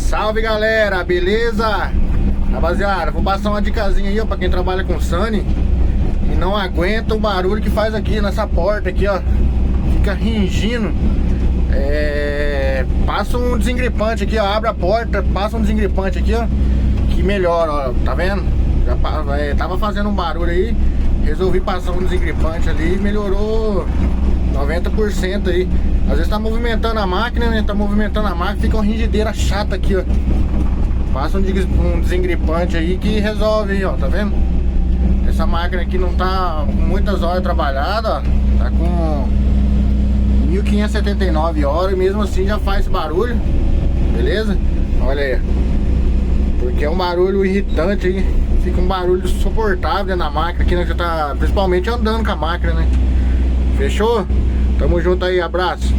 Salve galera, beleza? Rapaziada, vou passar uma dicasinha aí, ó, pra quem trabalha com Sunny e não aguenta o barulho que faz aqui nessa porta aqui, ó. Fica ringindo. Passa um desengripante aqui, ó. Abre a porta, passa um desengripante aqui, ó, que melhora, ó. Tá vendo? Já tava fazendo um barulho aí. Resolvi passar um desengripante ali e melhorou 90% aí. Às vezes tá movimentando a máquina, né? Tá movimentando a máquina, fica uma ringideira chata aqui, ó. Passa um desengripante aí que resolve aí, ó. Tá vendo? Essa máquina aqui não tá com muitas horas trabalhadas, ó. Tá com 1579 horas e mesmo assim já faz esse barulho. Beleza? Olha aí. Porque é um barulho irritante aí. Fica um barulho insuportável dentro da máquina aqui, né? Já tá principalmente andando com a máquina, né? Fechou? Tamo junto aí, abraço.